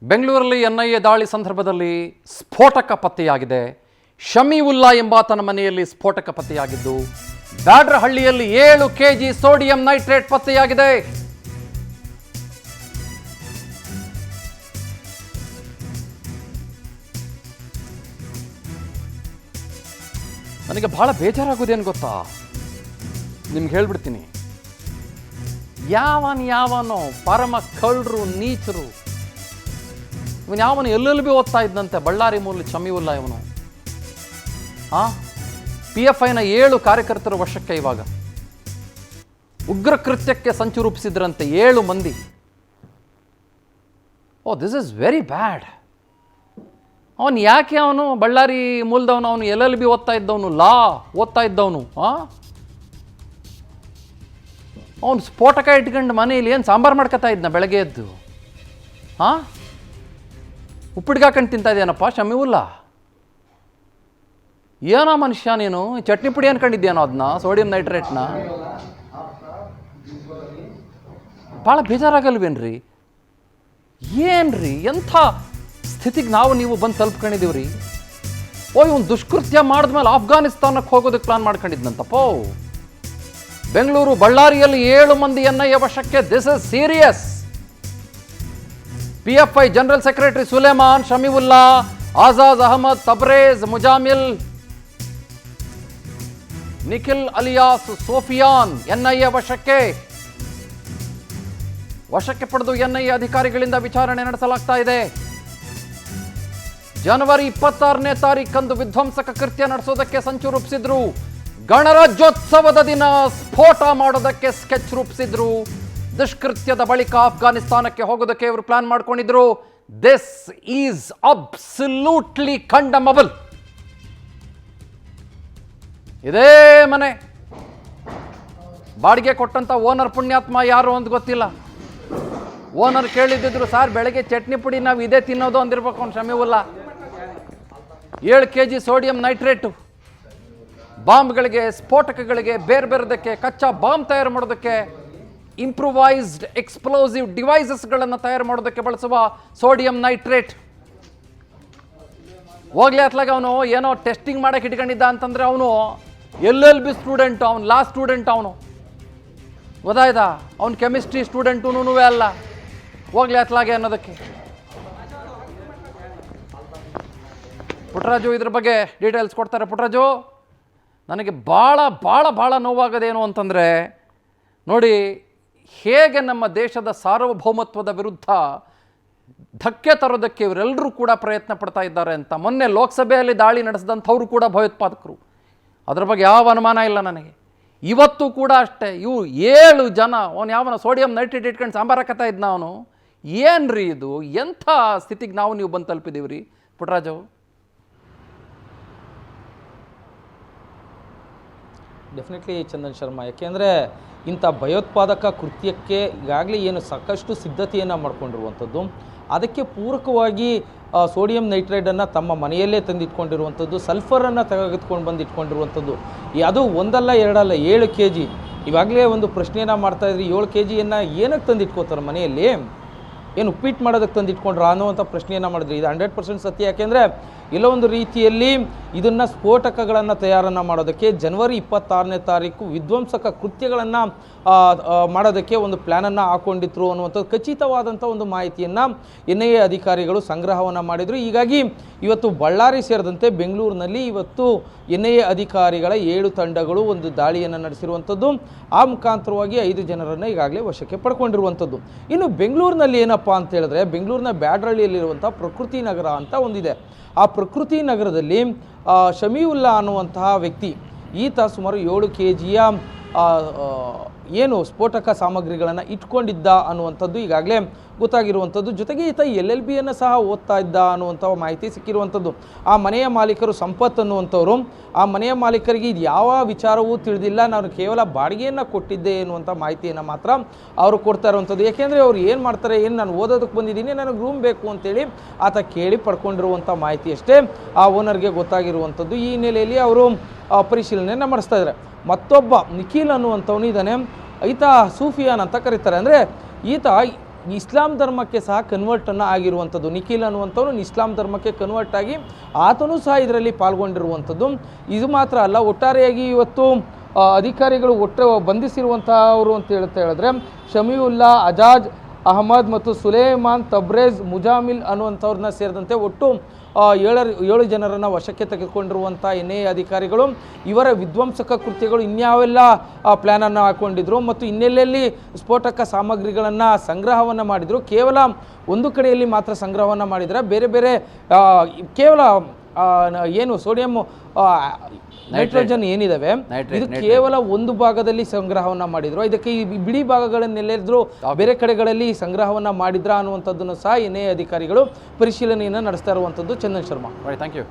ಬೆಂಗಳೂರಲ್ಲಿ ಎನ್ಐಎ ದಾಳಿ ಸಂದರ್ಭದಲ್ಲಿ ಸ್ಫೋಟಕ ಪತ್ತೆಯಾಗಿದೆ. ಶಮೀವುಲ್ಲಾ ಎಂಬಾತನ ಮನೆಯಲ್ಲಿ ಸ್ಫೋಟಕ ಪತ್ತೆಯಾಗಿದ್ದು, ಬ್ಯಾಡ್ರಹಳ್ಳಿಯಲ್ಲಿ 7 ಕೆಜಿ ಸೋಡಿಯಂ ನೈಟ್ರೇಟ್ ಪತ್ತೆಯಾಗಿದೆ. ನನಗೆ ಬಹಳ ಬೇಜಾರಾಗೋದೇನು ಗೊತ್ತಾ, ನಿಮ್ಗೆ ಹೇಳ್ಬಿಡ್ತೀನಿ. ಯಾವನೋ ಪರಮ ಕಳ್ಳರು, ನೀಚರು, ಇವನು ಯಾವನು ಎಲ್ಲೆಲ್ಲಿ ಬಿ ಓದ್ತಾ ಇದ್ದಂತೆ, ಬಳ್ಳಾರಿ ಮೂಲ ಶಮೀವುಲ್ಲಾ ಇವನು. PFIನ 7 ಕಾರ್ಯಕರ್ತರ ವಶಕ್ಕೆ ಇವಾಗ. ಉಗ್ರ ಕೃತ್ಯಕ್ಕೆ ಸಂಚು ರೂಪಿಸಿದ್ರಂತೆ 7 ಮಂದಿ. This is very bad. ಅವನು ಯಾಕೆ, ಅವನು ಬಳ್ಳಾರಿ ಮೂಲದವನು, ಅವನು LLB ಓದ್ತಾ ಇದ್ದವನು, ಲಾ ಓದ್ತಾ ಇದ್ದವನು. ಅವನು ಸ್ಫೋಟಕ ಇಟ್ಕೊಂಡು ಮನೆಯಲ್ಲಿ ಏನು ಸಾಂಬಾರು ಮಾಡ್ಕೊತಾ ಇದ್ನ ಬೆಳಗ್ಗೆ ಎದ್ದು. ಉಪ್ಪಿಟ್ಟಿಗೆ ಹಾಕೊಂಡು ತಿಂತಾ ಇದೆಯೇನಪ್ಪ ಶಮೀವುಲ್ಲಾ? ಏನೋ ಮನುಷ್ಯ ನೀನು, ಚಟ್ನಿ ಪುಡಿ ಅನ್ಕೊಂಡಿದ್ದೇನೋ ಅದನ್ನ, ಸೋಡಿಯಂ ನೈಟ್ರೇಟ್ನ. ಭಾಳ ಬೇಜಾರಾಗಲ್ವೇನ್ರಿ? ಏನ್ರಿ ಎಂಥ ಸ್ಥಿತಿಗೆ ನೀವು ಬಂದು ತಲುಪ್ಕೊಂಡಿದ್ದೀವ್ರಿ. ಇವನು ದುಷ್ಕೃತ್ಯ ಮಾಡಿದ್ಮೇಲೆ ಆಫ್ಘಾನಿಸ್ತಾನಕ್ಕೆ ಹೋಗೋದಕ್ಕೆ ಪ್ಲಾನ್ ಮಾಡ್ಕೊಂಡಿದ್ನಂತಪ್ಪ. ಬೆಂಗಳೂರು ಬಳ್ಳಾರಿಯಲ್ಲಿ 7 ಮಂದಿ NIA ವಶಕ್ಕೆ. This is serious. PFI general secretary Suleman, Shamiulla, Azad Ahmed, Tabrez, Muzammil, Nikhil alias Sufiyan NIA ವಶಕ್ಕೆ ಪಡೆದು NIA ಅಧಿಕಾರಿಗಳಿಂದ ವಿಚಾರಣೆ ನಡೆಸಲಾಗ್ತಾ ಇದೆ. ಜನವರಿ 26ನೇ ತಾರೀಖಂದು ವಿಧ್ವಂಸಕ ಕೃತ್ಯ ನಡೆಸೋದಕ್ಕೆ ಸಂಚು ರೂಪಿಸಿದ್ರು. ಗಣರಾಜ್ಯೋತ್ಸವದ ದಿನ ಸ್ಫೋಟ ಮಾಡೋದಕ್ಕೆ ಸ್ಕೆಚ್ ರೂಪಿಸಿದ್ರು. ದುಷ್ಕೃತ್ಯದ ಬಳಿಕ ಆಫ್ಘಾನಿಸ್ತಾನಕ್ಕೆ ಹೋಗೋದಕ್ಕೆ ಇವರು ಪ್ಲಾನ್ ಮಾಡ್ಕೊಂಡಿದ್ರು. This is absolutely condemnable. ಇದೇ ಮನೆ ಬಾಡಿಗೆ ಕೊಟ್ಟಂತ ಓನರ್ ಪುಣ್ಯಾತ್ಮ ಯಾರು ಅಂತ ಗೊತ್ತಿಲ್ಲ. ಓನರ್ ಕೇಳಿದ್ರು, ಸರ್ ಬೆಳಗ್ಗೆ ಚಟ್ನಿ ಪುಡಿ ನಾವು ಇದೇ ತಿನ್ನೋದು ಅಂದಿರ್ಬೇಕು ಅವ್ನು ಶಮೀವುಲ್ಲಾ. 7 ಕೆಜಿ ಸೋಡಿಯಂ ನೈಟ್ರೇಟು ಬಾಂಬ್ಗಳಿಗೆ, ಸ್ಫೋಟಕಗಳಿಗೆ, ಬೇರೆ ಬೇರೆದಕ್ಕೆ, ಕಚ್ಚಾ ಬಾಂಬ್ ತಯಾರು ಮಾಡೋದಕ್ಕೆ, ಇಂಪ್ರೂವೈಸ್ಡ್ ಎಕ್ಸ್ಪ್ಲೋಸಿವ್ ಡಿವೈಸಸ್ಗಳನ್ನು ತಯಾರು ಮಾಡೋದಕ್ಕೆ ಬಳಸುವ ಸೋಡಿಯಂ ನೈಟ್ರೇಟ್. ಹೋಗ್ಲಿ ಅತ್ಲಾಗ ಅವನು ಏನೋ ಟೆಸ್ಟಿಂಗ್ ಮಾಡಕ್ಕೆ ಇಟ್ಕೊಂಡಿದ್ದ ಅಂತಂದರೆ ಅವನು LLB ಸ್ಟೂಡೆಂಟು, ಅವನು ಲಾ ಸ್ಟೂಡೆಂಟ್, ಅವನು ಗೊತ್ತಾಯ್ತಾ? ಅವನು ಕೆಮಿಸ್ಟ್ರಿ ಸ್ಟೂಡೆಂಟೂ ಅಲ್ಲ. ಹೋಗ್ಲಿ ಅತ್ಲಾಗೆ ಅನ್ನೋದಕ್ಕೆ. ಪುಟ್ಟರಾಜು ಇದ್ರ ಬಗ್ಗೆ ಡೀಟೇಲ್ಸ್ ಕೊಡ್ತಾರೆ. ಪುಟ್ಟರಾಜು, ನನಗೆ ಭಾಳ ಭಾಳ ಭಾಳ ನೋವಾಗೋದೇನು ಅಂತಂದರೆ, ನೋಡಿ ಹೇಗೆ ನಮ್ಮ ದೇಶದ ಸಾರ್ವಭೌಮತ್ವದ ವಿರುದ್ಧ ಧಕ್ಕೆ ತರೋದಕ್ಕೆ ಇವರೆಲ್ಲರೂ ಕೂಡ ಪ್ರಯತ್ನ ಪಡ್ತಾ ಇದ್ದಾರೆ ಅಂತ. ಮೊನ್ನೆ ಲೋಕಸಭೆಯಲ್ಲಿ ದಾಳಿ ನಡೆಸಿದಂಥವ್ರು ಕೂಡ ಭಯೋತ್ಪಾದಕರು, ಅದ್ರ ಬಗ್ಗೆ ಯಾವ ಅನುಮಾನ ಇಲ್ಲ ನನಗೆ. ಇವತ್ತು ಕೂಡ ಅಷ್ಟೇ, ಇವು 7 ಜನ, ಅವನು ಯಾವನ ಸೋಡಿಯಂ ನೈಟ್ರೇಟ್ ಇಟ್ಕೊಂಡು ಸಾಂಬಾರು ಹಾಕತ್ತಾ ಇದ್ನ ಅವನು. ಏನ್ರಿ ಇದು? ಎಂಥ ಸ್ಥಿತಿಗೆ ನೀವು ಬಂದು ತಲುಪಿದೀವ್ರಿ ಪುಟ್ಟರಾಜು? ಡೆಫಿನೆಟ್ಲಿ ಚಂದನ್ ಶರ್ಮಾ, ಯಾಕೆಂದರೆ ಇಂಥ ಭಯೋತ್ಪಾದಕ ಕೃತ್ಯಕ್ಕೆ ಈಗಾಗಲೇ ಏನು ಸಾಕಷ್ಟು ಸಿದ್ಧತೆಯನ್ನು ಮಾಡ್ಕೊಂಡಿರುವಂಥದ್ದು, ಅದಕ್ಕೆ ಪೂರಕವಾಗಿ ಸೋಡಿಯಂ ನೈಟ್ರೇಟನ್ನು ತಮ್ಮ ಮನೆಯಲ್ಲೇ ತಂದಿಟ್ಕೊಂಡಿರುವಂಥದ್ದು, ಸಲ್ಫರನ್ನು ತೆಗೆದುಕೊಂಡು ಬಂದು ಇಟ್ಕೊಂಡಿರುವಂಥದ್ದು. ಅದು ಒಂದಲ್ಲ ಎರಡಲ್ಲ 7 kg. ಇವಾಗಲೇ ಒಂದು ಪ್ರಶ್ನೆಯನ್ನು ಮಾಡ್ತಾಯಿದ್ರಿ, 7 kgಯನ್ನು ಏನಕ್ಕೆ ತಂದಿಟ್ಕೋತಾರೆ ಮನೆಯಲ್ಲಿ? ಏನು ಉಪ್ಪಿಟ್ಟು ಮಾಡೋದಕ್ಕೆ ತಂದಿಟ್ಕೊಂಡ್ರ ಅನ್ನುವಂಥ ಪ್ರಶ್ನೆಯನ್ನು ಮಾಡಿದ್ರಿ. ಇದು 100% ಸತ್ಯ. ಯಾಕೆಂದರೆ ಎಲ್ಲೋ ಒಂದು ರೀತಿಯಲ್ಲಿ ಇದನ್ನು ಸ್ಫೋಟಕಗಳನ್ನು ತಯಾರನ್ನು ಮಾಡೋದಕ್ಕೆ ಜನವರಿ 26ನೇ ತಾರೀಕು ವಿಧ್ವಂಸಕ ಕೃತ್ಯಗಳನ್ನು ಮಾಡೋದಕ್ಕೆ ಒಂದು ಪ್ಲ್ಯಾನನ್ನು ಹಾಕ್ಕೊಂಡಿದ್ರು ಅನ್ನುವಂಥದ್ದು ಖಚಿತವಾದಂಥ ಒಂದು ಮಾಹಿತಿಯನ್ನು NIA ಅಧಿಕಾರಿಗಳು ಸಂಗ್ರಹವನ್ನು ಮಾಡಿದರು. ಹೀಗಾಗಿ ಇವತ್ತು ಬಳ್ಳಾರಿ ಸೇರಿದಂತೆ ಬೆಂಗಳೂರಿನಲ್ಲಿ ಇವತ್ತು NIA ಅಧಿಕಾರಿಗಳ 7 ತಂಡಗಳು ಒಂದು ದಾಳಿಯನ್ನು ನಡೆಸಿರುವಂಥದ್ದು. ಆ ಮುಖಾಂತರವಾಗಿ 5 ಜನರನ್ನು ಈಗಾಗಲೇ ವಶಕ್ಕೆ ಪಡ್ಕೊಂಡಿರುವಂಥದ್ದು. ಇನ್ನು ಬೆಂಗಳೂರಿನಲ್ಲಿ ಏನಪ್ಪ ಅಂತ ಹೇಳಿದ್ರೆ, ಬೆಂಗಳೂರಿನ ಬ್ಯಾಡ್ರಹಳ್ಳಿಯಲ್ಲಿರುವಂಥ ಪ್ರಕೃತಿ ನಗರ ಅಂತ ಒಂದಿದೆ. ಆ ಪ್ರಕೃತಿ ನಗರದಲ್ಲಿ ಶಮೀವುಲ್ಲಾ ಅನ್ನುವಂತಹ ವ್ಯಕ್ತಿ, ಈತ ಸುಮಾರು 7 kgಯ ಏನು ಸ್ಫೋಟಕ ಸಾಮಗ್ರಿಗಳನ್ನು ಇಟ್ಕೊಂಡಿದ್ದ ಅನ್ನುವಂಥದ್ದು ಈಗಾಗಲೇ ಗೊತ್ತಾಗಿರುವಂಥದ್ದು. ಜೊತೆಗೆ ಈತ LLBಯನ್ನು ಸಹ ಓದ್ತಾ ಇದ್ದ ಅನ್ನುವಂಥ ಮಾಹಿತಿ ಸಿಕ್ಕಿರುವಂಥದ್ದು. ಆ ಮನೆಯ ಮಾಲೀಕರು ಸಂಪತ್ ಅನ್ನುವಂಥವ್ರು, ಆ ಮನೆಯ ಮಾಲೀಕರಿಗೆ ಇದು ಯಾವ ವಿಚಾರವೂ ತಿಳಿದಿಲ್ಲ, ನಾನು ಕೇವಲ ಬಾಡಿಗೆಯನ್ನು ಕೊಟ್ಟಿದ್ದೆ ಎನ್ನುವಂಥ ಮಾಹಿತಿಯನ್ನು ಮಾತ್ರ ಅವರು ಕೊಡ್ತಾ ಇರುವಂಥದ್ದು. ಯಾಕೆಂದರೆ ಅವ್ರು ಏನು ಮಾಡ್ತಾರೆ, ಏನು ನಾನು ಓದೋದಕ್ಕೆ ಬಂದಿದ್ದೀನಿ, ನನಗೆ ರೂಮ್ ಬೇಕು ಅಂತೇಳಿ ಆತ ಕೇಳಿ ಪಡ್ಕೊಂಡಿರುವಂಥ ಮಾಹಿತಿ ಅಷ್ಟೇ ಆ ಓನರ್ಗೆ ಗೊತ್ತಾಗಿರುವಂಥದ್ದು. ಈ ಹಿನ್ನೆಲೆಯಲ್ಲಿ ಅವರು ಪರಿಶೀಲನೆಯನ್ನು ಮಾಡಿಸ್ತಾ ಇದ್ದಾರೆ. ಮತ್ತೊಬ್ಬ ನಿಖಿಲ್ ಅನ್ನುವಂಥವನು ಇದ್ದಾನೆ, ಈತ ಸೂಫಿಯಾನ್ ಅಂತ ಕರೀತಾರೆ. ಅಂದರೆ ಈತ ಇಸ್ಲಾಂ ಧರ್ಮಕ್ಕೆ ಸಹ ಕನ್ವರ್ಟನ್ನು ಆಗಿರುವಂಥದ್ದು. ನಿಖಿಲ್ ಅನ್ನುವಂಥವ್ರು ಇಸ್ಲಾಂ ಧರ್ಮಕ್ಕೆ ಕನ್ವರ್ಟ್ ಆಗಿ ಆತನೂ ಸಹ ಇದರಲ್ಲಿ ಪಾಲ್ಗೊಂಡಿರುವಂಥದ್ದು. ಇದು ಮಾತ್ರ ಅಲ್ಲ, ಒಟ್ಟಾರೆಯಾಗಿ ಇವತ್ತು ಅಧಿಕಾರಿಗಳು ಬಂಧಿಸಿರುವಂಥವರು ಅಂತ ಹೇಳಿದ್ರೆ ಶಮೀವುಲ್ಲಾ, ಅಜಾಜ್ ಅಹಮದ್ ಮತ್ತು ಸುಲೇಮಾನ್ ತಬ್ರೇಜ್ ಮುಜಾಮಿಲ್ ಅನ್ನುವಂಥವ್ರನ್ನ ಸೇರಿದಂತೆ ಒಟ್ಟು 7 ಜನರನ್ನು ವಶಕ್ಕೆ ತೆಗೆದುಕೊಂಡಿರುವಂಥ NIA ಅಧಿಕಾರಿಗಳು ಇವರ ವಿಧ್ವಂಸಕ ಕೃತ್ಯಗಳು ಇನ್ಯಾವೆಲ್ಲ ಪ್ಲ್ಯಾನನ್ನು ಹಾಕ್ಕೊಂಡಿದ್ರು ಮತ್ತು ಇನ್ನೆಲ್ಲೆಲ್ಲಿ ಸ್ಫೋಟಕ ಸಾಮಗ್ರಿಗಳನ್ನು ಸಂಗ್ರಹವನ್ನು ಮಾಡಿದರು, ಕೇವಲ ಒಂದು ಕಡೆಯಲ್ಲಿ ಮಾತ್ರ ಸಂಗ್ರಹವನ್ನು ಮಾಡಿದರೆ ಬೇರೆ ಬೇರೆ ಕೇವಲ ಏನು ಸೋಡಿಯಂ ನೈಟ್ರೋಜನ್ ಏನಿದಾವೆ ಇದು ಕೇವಲ ಒಂದು ಭಾಗದಲ್ಲಿ ಸಂಗ್ರಹವನ್ನ ಮಾಡಿದ್ರು. ಇದಕ್ಕೆ ಈ ಬಿಡಿ ಭಾಗಗಳನ್ನೆಲ್ಲರೂ ಬೇರೆ ಕಡೆಗಳಲ್ಲಿ ಸಂಗ್ರಹವನ್ನ ಮಾಡಿದ್ರ ಅನ್ನುವಂಥದ್ದನ್ನು ಸಹ NIA ಅಧಿಕಾರಿಗಳು ಪರಿಶೀಲನೆಯನ್ನು ನಡೆಸ್ತಾ ಇರುವಂಥದ್ದು. Chandan Sharma, thank you.